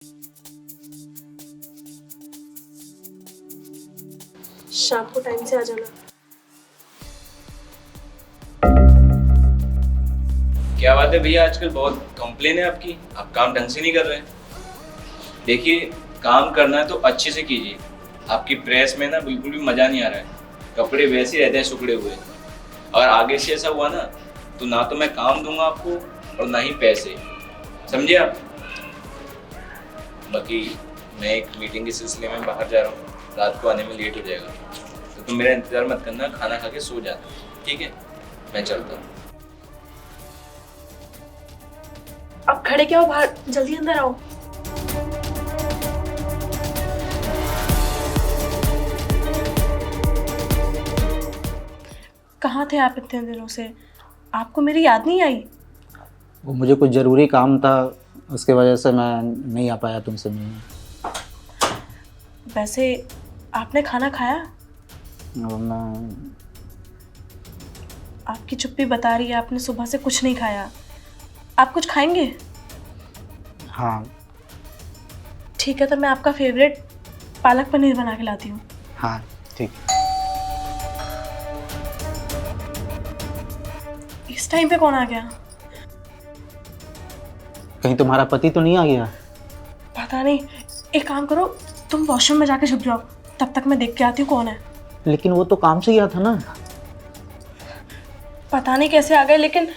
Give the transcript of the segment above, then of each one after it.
शाम को टाइम से आ जाना। क्या बात है भैया, आजकल बहुत कंप्लेन है आपकी, आप काम ढंग से नहीं कर रहे हैं। देखिए, काम करना है तो अच्छे से कीजिए। आपकी प्रेस में ना बिल्कुल भी मजा नहीं आ रहा है, कपड़े वैसे ही रहते हैं सुखड़े हुए। अगर आगे से ऐसा हुआ ना तो ना तो मैं काम दूंगा आपको और ना ही पैसे, समझे आप। बाकी मैं एक मीटिंग के सिलसिले में बाहर जा रहा हूँ, रात को आने में लेट हो जाएगा, तो तुम मेरा इंतजार मत करना, खाना खा के सो जाना, ठीक है। मैं चलता हूँ। अब खड़े क्या हो बाहर, जल्दी अंदर आओ। कहाँ थे आप इतने दिनों से? आपको मेरी याद नहीं आई? वो मुझे कुछ ज़रूरी काम था, उसके वजह से मैं नहीं आ पाया तुमसे मिलने। वैसे आपने खाना खाया? और मैं आपकी चुप्पी बता रही है आपने सुबह से कुछ नहीं खाया। आप कुछ खाएंगे? हाँ। ठीक है, तो मैं आपका फेवरेट पालक पनीर बना के लाती हूँ। हाँ ठीक। इस टाइम पे कौन आ गया? कहीं तुम्हारा पति तो नहीं आ गया? पता नहीं। एक काम करो, तुम वॉशरूम में जाके छुप जाओ, तब तक मैं देख के आती हूँ कौन है। लेकिन वो तो काम से गया था ना। पता नहीं कैसे आ गए, लेकिन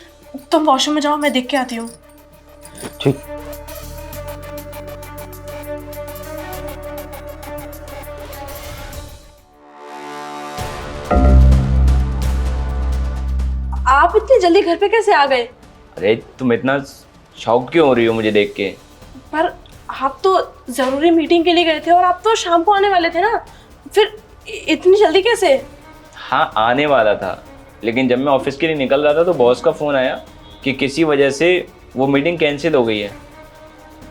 तुम वॉशरूम में जाओ, मैं देख के आती हूँ। ठीक। आप इतनी जल्दी घर पे कैसे आ गए? अरे तुम इतना शॉक क्यों हो रही हो मुझे देख के? पर आप तो जरूरी मीटिंग के लिए गए थे और आप तो शाम को आने वाले थे ना, फिर इतनी जल्दी कैसे? हाँ, आने वाला था, लेकिन जब मैं ऑफिस के लिए निकल रहा था तो बॉस का फ़ोन आया कि किसी वजह से वो मीटिंग कैंसिल हो गई है।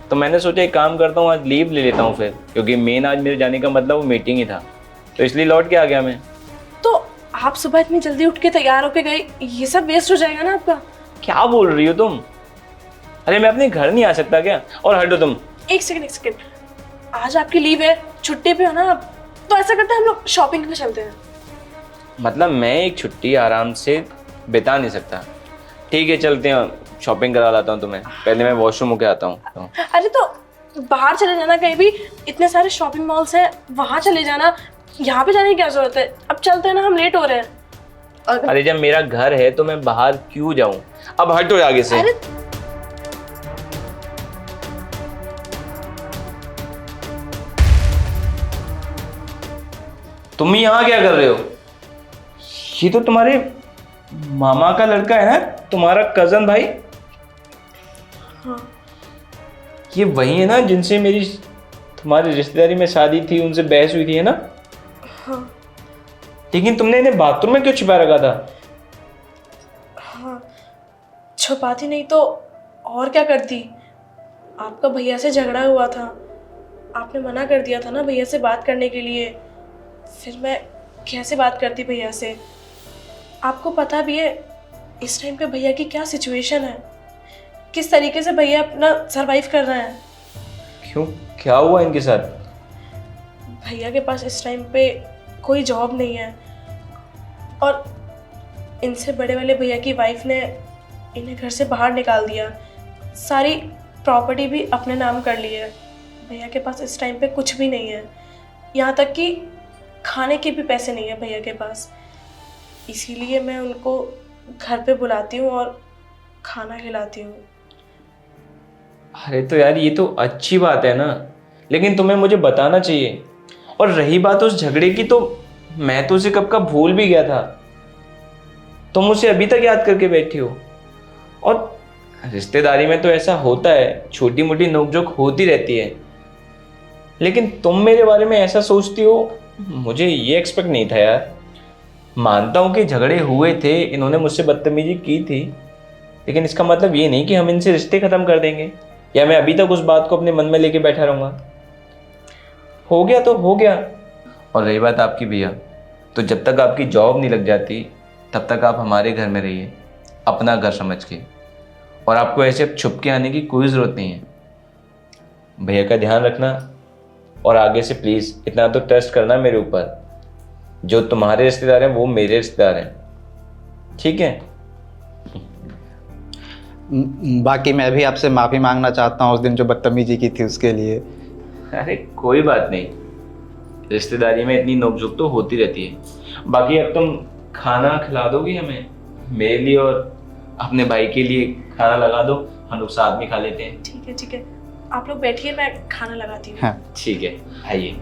तो मैंने सोचा एक काम करता हूँ, आज लीव ले लेता हूँ फिर, क्योंकि मेन आज मेरे जाने का मतलब वो मीटिंग ही था, तो इसलिए लौट के आ गया मैं। तो आप सुबह इतनी जल्दी उठ के तैयार होके गए, ये सब वेस्ट हो जाएगा ना आपका। क्या बोल रही हो तुम? अरे मैं अपने घर नहीं आ सकता क्या? और हटो तुम। एक सेकंड, आज आपकी लीव है, छुट्टी पे हो ना आप, तो ऐसा करते हैं हम लोग शॉपिंग पे चलते हैं। मतलब मैं एक छुट्टी आराम से बिता नहीं सकता? ठीक है चलते हैं, शॉपिंग करा लाता हूँ तुम्हें, पहले मैं वॉशरूम होके आता हूँ। अरे तो बाहर चले जाना कहीं भी, इतने सारे शॉपिंग मॉल्स हैं, वहां चले जाना, यहाँ पे जाने की क्या जरूरत है? अब चलते हैं ना, हम लेट हो रहे हैं। अरे जब मेरा घर है तो मैं बाहर क्यों जाऊं? अब हटो आगे से। अरे तुम यहाँ क्या कर रहे हो? ये तो तुम्हारे मामा का लड़का है ना, तुम्हारा कजन भाई। हाँ। ये वही है ना जिनसे मेरी तुम्हारी रिश्तेदारी में शादी थी, उनसे बहस हुई थी, है ना? हाँ। लेकिन तुमने इन्हें बाथरूम में क्यों छिपा रखा था? हाँ, छुपाती नहीं तो और क्या करती? आपका भैया से झगड़ा हुआ था, आपने मना कर दिया था ना भैया से बात करने के लिए, फिर मैं कैसे बात करती भैया से? आपको पता भी है इस टाइम पे भैया की क्या सिचुएशन है, किस तरीके से भैया अपना सरवाइव कर रहे हैं। क्यों, क्या हुआ इनके साथ? भैया के पास इस टाइम पे कोई जॉब नहीं है और इनसे बड़े वाले भैया की वाइफ ने इन्हें घर से बाहर निकाल दिया, सारी प्रॉपर्टी भी अपने नाम कर ली है। भैया के पास इस टाइम पे कुछ भी नहीं है, यहाँ तक कि खाने के भी पैसे नहीं है भैया के पास। इसीलिए मैं उनको घर पे बुलाती हूँ और खाना खिलाती हूँ। अरे तो यार ये तो अच्छी बात है ना, लेकिन तुम्हें मुझे बताना चाहिए। और रही बात उस झगड़े की, तो मैं तो उसे कब का भूल भी गया था, तुम उसे अभी तक याद करके बैठी हो। और रिश्तेदारी में तो ऐसा होता है, छोटी मोटी नोकझोंक होती रहती है, लेकिन तुम मेरे बारे में ऐसा सोचती हो, मुझे ये एक्सपेक्ट नहीं था यार। मानता हूँ कि झगड़े हुए थे, इन्होंने मुझसे बदतमीजी की थी, लेकिन इसका मतलब ये नहीं कि हम इनसे रिश्ते खत्म कर देंगे या मैं अभी तक उस बात को अपने मन में लेके बैठा रहूँगा। हो गया तो हो गया। और रही बात आपकी भैया, तो जब तक आपकी जॉब नहीं लग जाती तब तक आप हमारे घर में रहिए, अपना घर समझ के, और आपको ऐसे छुप के आने की कोई ज़रूरत नहीं है। भैया का ध्यान रखना, और आगे से प्लीज़ इतना तो ट्रस्ट करना मेरे ऊपर। जो तुम्हारे रिश्तेदार हैं वो मेरे रिश्तेदार हैं, ठीक है? बाकी मैं भी आपसे माफ़ी मांगना चाहता हूँ उस दिन जो बदतमीजी की थी उसके लिए। अरे कोई बात नहीं, रिश्तेदारी में इतनी नोकझोंक तो होती रहती है। बाकी अब तुम खाना खिला दोगी हमें, मेरे लिए और अपने भाई के लिए खाना लगा दो, हम लोग साथ में खा लेते हैं। ठीक है, आप लोग बैठिए, मैं खाना लगाती हूँ। हाँ ठीक है, आइए।